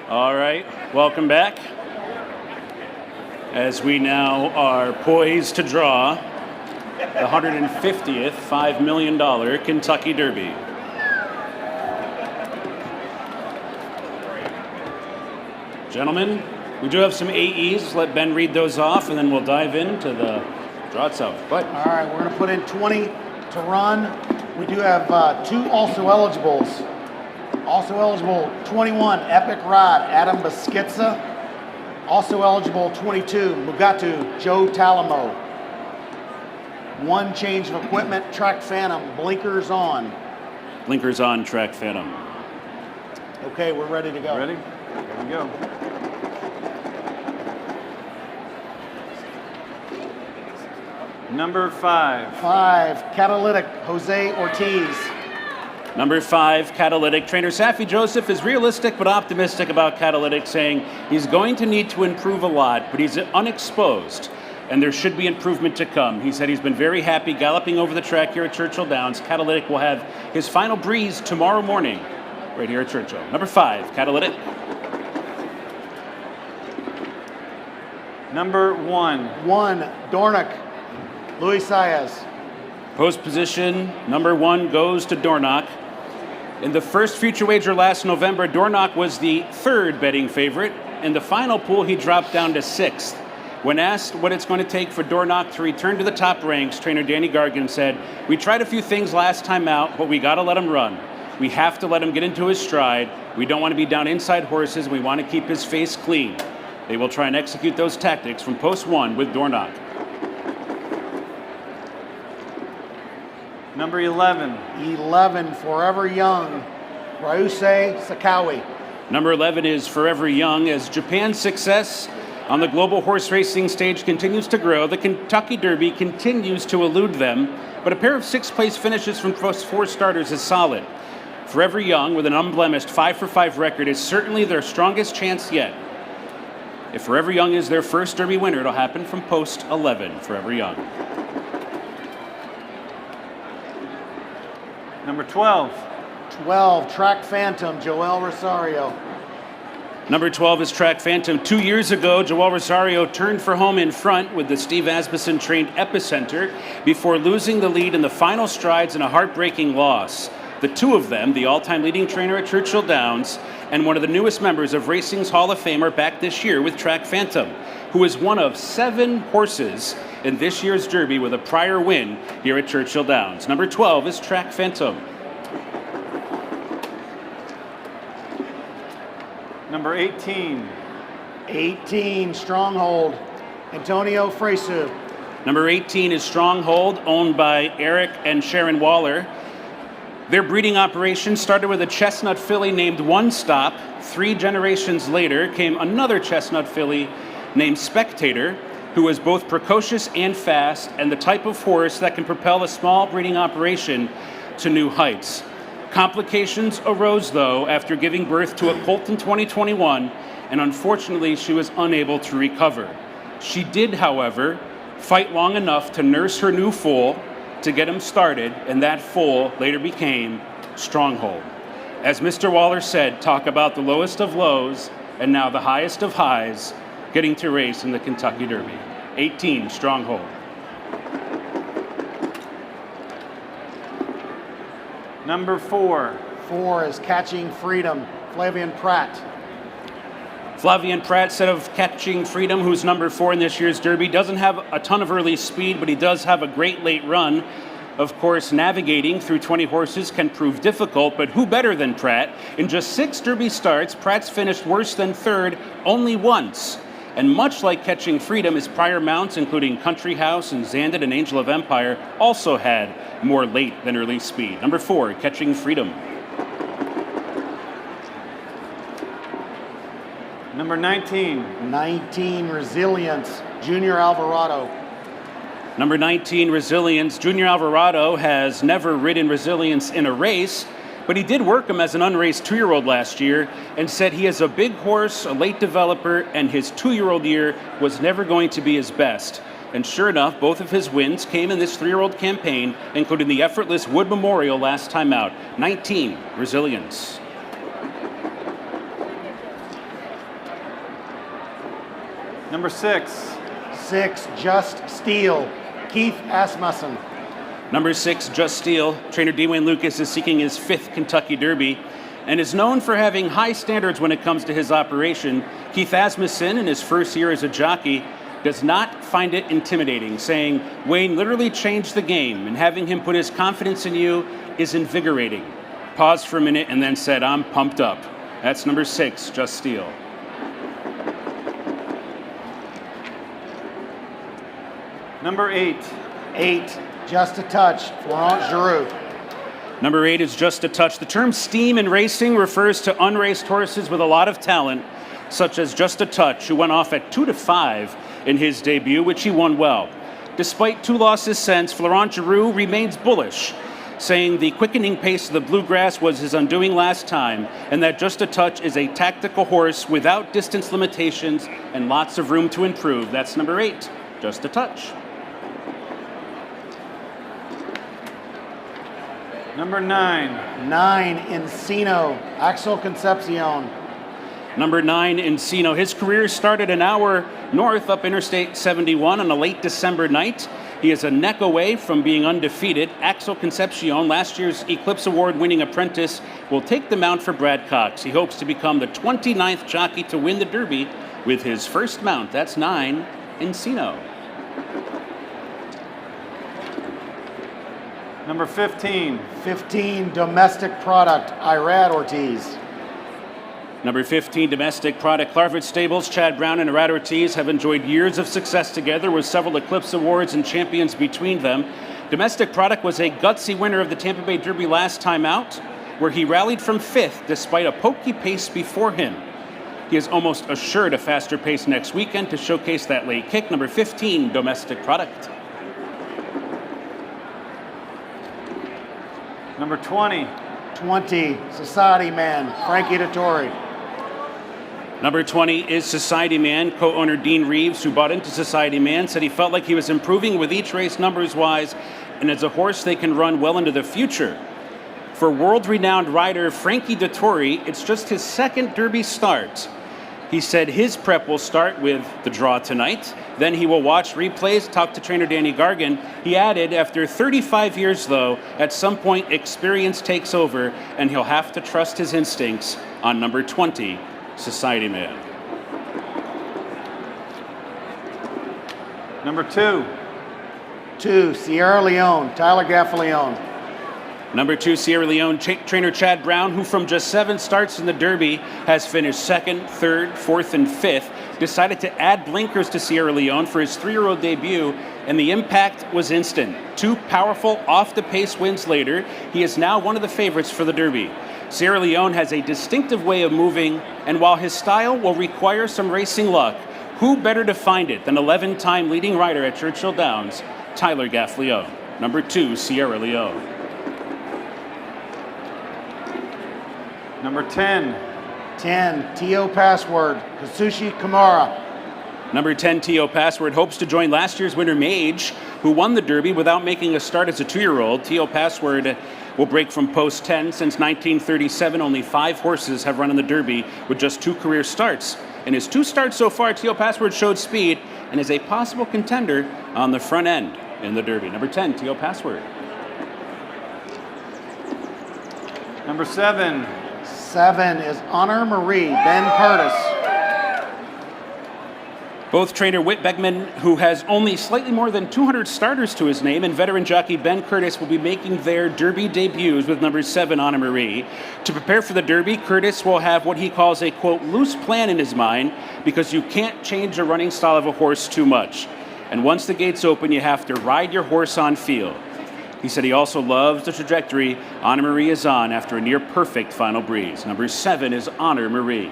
All right, welcome back. As we now are poised to draw the 150th $5 million Kentucky Derby. Gentlemen, we do have some AEs. Let Ben read those off, and then we'll dive into the draw itself. But all right, we're going to put in 20 to run. We do have two also eligibles. Also eligible 21, Epic Rod, Adam Baskitza. Also eligible 22, Mugatu, Joe Talamo. One change of equipment, Track Phantom, blinkers on. Blinkers on, Track Phantom. Okay, we're ready to go. Ready? Here we go. Number 5. 5, Catalytic, Jose Ortiz. Number 5, Catalytic. Trainer Safi Joseph is realistic but optimistic about Catalytic, saying he's going to need to improve a lot, but he's unexposed, and there should be improvement to come. He said he's been very happy galloping over the track here at Churchill Downs. Catalytic will have his final breeze tomorrow morning right here at Churchill. Number 5, Catalytic. Number 1. 1, Dornock, Luis Saez. Post position, number 1 goes to Dornock. In the first future wager last November, Dornock was the 3rd betting favorite. In the final pool, he dropped down to 6th. When asked what it's going to take for Dornock to return to the top ranks, trainer Danny Gargan said, "We tried a few things last time out, but we got to let him run. We have to let him get into his stride. We don't want to be down inside horses. We want to keep his face clean." They will try and execute those tactics from post 1 with Dornock. Number 11. 11, Forever Young, Ryusei Sakawi. Number 11 is Forever Young. As Japan's success on the global horse racing stage continues to grow, the Kentucky Derby continues to elude them, but a pair of 6th-place finishes from first 4 starters is solid. Forever Young, with an unblemished 5-for-5 record, is certainly their strongest chance yet. If Forever Young is their first Derby winner, it'll happen from post 11, Forever Young. Number 12. 12, Track Phantom, Joel Rosario. Number 12 is Track Phantom. 2 years ago, Joel Rosario turned for home in front with the Steve Asmussen-trained Epicenter before losing the lead in the final strides in a heartbreaking loss. The two of them, the all-time leading trainer at Churchill Downs and one of the newest members of Racing's Hall of Fame, are back this year with Track Phantom, who is one of 7 horses in this year's Derby with a prior win here at Churchill Downs. Number 12 is Track Phantom. Number 18. 18, Stronghold, Antonio Fresu. Number 18 is Stronghold, owned by Eric and Sharon Waller. Their breeding operation started with a chestnut filly named One Stop. 3 generations later came another chestnut filly named Spectator, who was both precocious and fast, and the type of horse that can propel a small breeding operation to new heights. Complications arose, though, after giving birth to a colt in 2021, and unfortunately, she was unable to recover. She did, however, fight long enough to nurse her new foal to get him started, and that foal later became Stronghold. As Mr. Waller said, talk about the lowest of lows, and now the highest of highs, getting to race in the Kentucky Derby. 18, Stronghold. Number 4. 4 is Catching Freedom, Flavian Pratt. Flavian Pratt, set of Catching Freedom, who's number 4 in this year's Derby, doesn't have a ton of early speed, but he does have a great late run. Of course, navigating through 20 horses can prove difficult, but who better than Pratt? In just 6 Derby starts, Pratt's finished worse than 3rd only once. And much like Catching Freedom, his prior mounts, including Country House and Zanded and Angel of Empire, also had more late than early speed. Number 4, Catching Freedom. Number 19. 19, Resilience, Junior Alvarado. Number 19, Resilience. Junior Alvarado has never ridden Resilience in a race, but he did work him as an unraced 2-year-old last year and said he is a big horse, a late developer, and his 2-year-old year was never going to be his best. And sure enough, both of his wins came in this 3-year-old campaign, including the effortless Wood Memorial last time out. 19, Resilience. Number 6. 6, Just Steel, Keith Asmussen. Number 6, Just Steel. Trainer Dwayne Lucas is seeking his 5th Kentucky Derby and is known for having high standards when it comes to his operation. Keith Asmussen, in his first year as a jockey, does not find it intimidating, saying, "Wayne literally changed the game, and having him put his confidence in you is invigorating." Paused for a minute and then said, "I'm pumped up." That's number 6, Just Steel. Number 8. 8, Just a Touch, Florent Giroux. Number 8 is Just a Touch. The term steam in racing refers to unraced horses with a lot of talent, such as Just a Touch, who went off at 2-5 in his debut, which he won well. Despite 2 losses since, Florent Giroux remains bullish, saying the quickening pace of the Bluegrass was his undoing last time, and that Just a Touch is a tactical horse without distance limitations and lots of room to improve. That's number 8, Just a Touch. Number 9. 9, Encino, Axel Concepcion. Number 9, Encino. His career started an hour north up Interstate 71 on a late December night. He is a neck away from being undefeated. Axel Concepcion, last year's Eclipse Award-winning apprentice, will take the mount for Brad Cox. He hopes to become the 29th jockey to win the Derby with his first mount. That's 9, Encino. Number 15. 15, Domestic Product, Irad Ortiz. Number 15, Domestic Product. Clarford Stables, Chad Brown and Irad Ortiz have enjoyed years of success together with several Eclipse Awards and champions between them. Domestic Product was a gutsy winner of the Tampa Bay Derby last time out, where he rallied from 5th despite a pokey pace before him. He is almost assured a faster pace next weekend to showcase that late kick. Number 15, Domestic Product. Number 20. 20, Society Man, Frankie Dettori. Number 20 is Society Man. Co-owner Dean Reeves, who bought into Society Man, said he felt like he was improving with each race numbers-wise, and as a horse they can run well into the future. For world-renowned rider Frankie Dettori, it's just his 2nd Derby start. He said his prep will start with the draw tonight. Then he will watch replays, talk to trainer Danny Gargan. He added, after 35 years, though, at some point experience takes over, and he'll have to trust his instincts on number 20, Society Man. Number 2. 2, Sierra Leone, Tyler Gaffalione. Number 2, Sierra Leone, trainer Chad Brown, who from just 7 starts in the Derby has finished 2nd, 3rd, 4th, and 5th, decided to add blinkers to Sierra Leone for his 3-year-old debut, and the impact was instant. 2 powerful off-the-pace wins later, he is now one of the favorites for the Derby. Sierra Leone has a distinctive way of moving, and while his style will require some racing luck, who better to find it than 11-time leading rider at Churchill Downs, Tyler Gaffalione. Number 2, Sierra Leone. Number 10. 10, T.O. Password, Kasushi Kamara. Number 10, T.O. Password, hopes to join last year's winner Mage, who won the Derby without making a start as a 2-year-old. T.O. Password will break from post 10. Since 1937, only 5 horses have run in the Derby with just 2 career starts. In his 2 starts so far, T.O. Password showed speed and is a possible contender on the front end in the Derby. Number 10, T.O. Password. Number 7. 7 is Honor Marie, Ben Curtis. Both trainer Whit Beckman, who has only slightly more than 200 starters to his name, and veteran jockey Ben Curtis will be making their Derby debuts with number 7, Honor Marie. To prepare for the Derby, Curtis will have what he calls a, quote, loose plan in his mind, because you can't change the running style of a horse too much. And once the gates open, you have to ride your horse on field. He said he also loves the trajectory Honor Marie is on after a near-perfect final breeze. Number 7 is Honor Marie.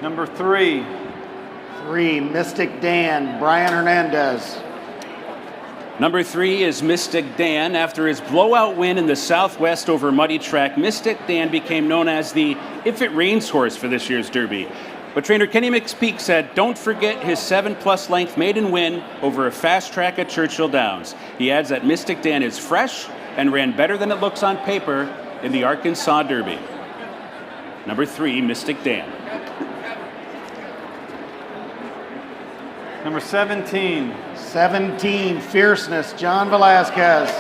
Number 3. 3, Mystic Dan, Brian Hernandez. Number 3 is Mystic Dan. After his blowout win in the Southwest over Muddy Track, Mystic Dan became known as the If It Rains horse for this year's Derby. But trainer Kenny McPeak said, don't forget his 7+ length maiden win over a fast track at Churchill Downs. He adds that Mystic Dan is fresh and ran better than it looks on paper in the Arkansas Derby. Number 3, Mystic Dan. Number 17. 17, Fierceness, John Velasquez.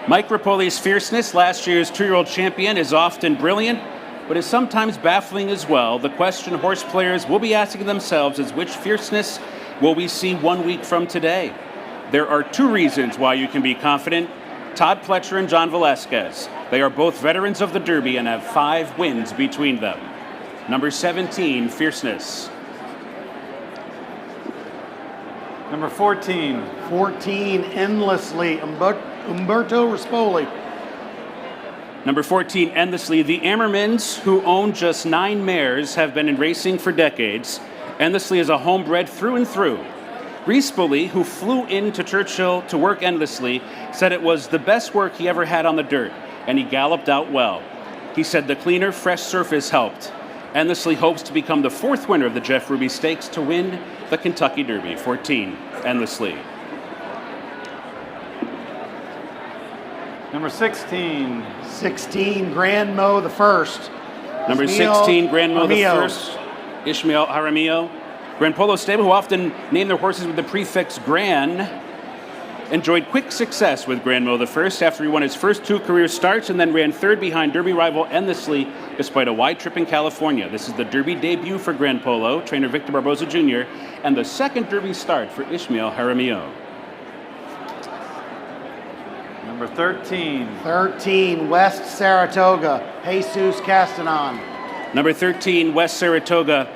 Mike Rapoli's Fierceness, last year's 2-year-old champion, is often brilliant, but is sometimes baffling as well. The question horse players will be asking themselves is which Fierceness will we see 1 week from today? There are 2 reasons why you can be confident. Todd Pletcher and John Velasquez. They are both veterans of the Derby and have 5 wins between them. Number 17, Fierceness. Number 14. 14, Endlessly, Umberto Rispoli. Number 14, Endlessly. The Ammermans, who own just 9 mares, have been in racing for decades. Endlessly is a homebred through and through. Rispoli, who flew into Churchill to work endlessly, said it was the best work he ever had on the dirt, and he galloped out well. He said the cleaner, fresh surface helped. Endlessly hopes to become the 4th winner of the Jeff Ruby Stakes to win the Kentucky Derby. 14, Endlessly. Number 16. 16, Grand Mo the First. Number Ishmael 16, Grand Mo the Jaramillo. First, Ishmael Jaramillo. Grand Polo Stable, who often name their horses with the prefix Gran, enjoyed quick success with Grand Mo the First after he won his first 2 career starts and then ran 3rd behind Derby rival Endlessly despite a wide trip in California. This is the Derby debut for Grand Polo, trainer Victor Barboza Jr., and the 2nd Derby start for Ishmael Jaramillo. Number 13. 13, West Saratoga, Jesus Castanon. Number 13, West Saratoga.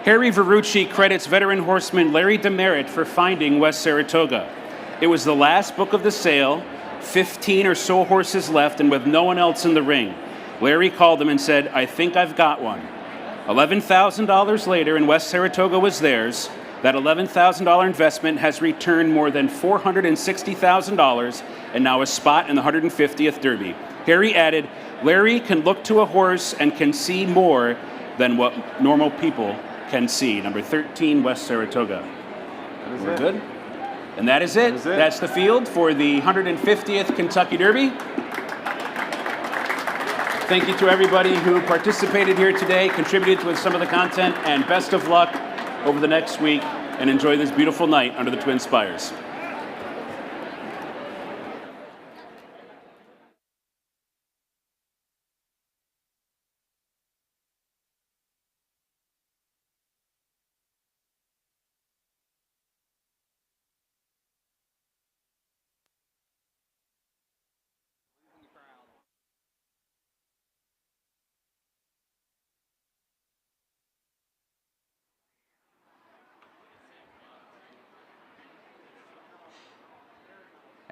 Harry Verrucci credits veteran horseman Larry Demerit for finding West Saratoga. It was the last book of the sale, 15 or so horses left, and with no one else in the ring. Larry called him and said, "I think I've got one." $11,000 later, and West Saratoga was theirs. That $11,000 investment has returned more than $460,000 and now a spot in the 150th Derby. Harry added, "Larry can look to a horse and can see more than what normal people can see." Number 13, West Saratoga. We're good? And that is it. That's the field for the 150th Kentucky Derby. Thank you to everybody who participated here today, contributed with some of the content, and best of luck over the next week, and enjoy this beautiful night under the Twin Spires.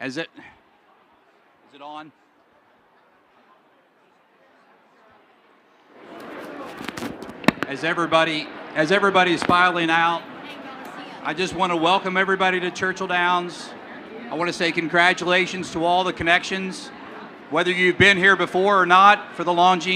Is it on? As everybody's filing out, I just want to welcome everybody to Churchill Downs. I want to say congratulations to all the connections, whether you've been here before or not, for the Longines.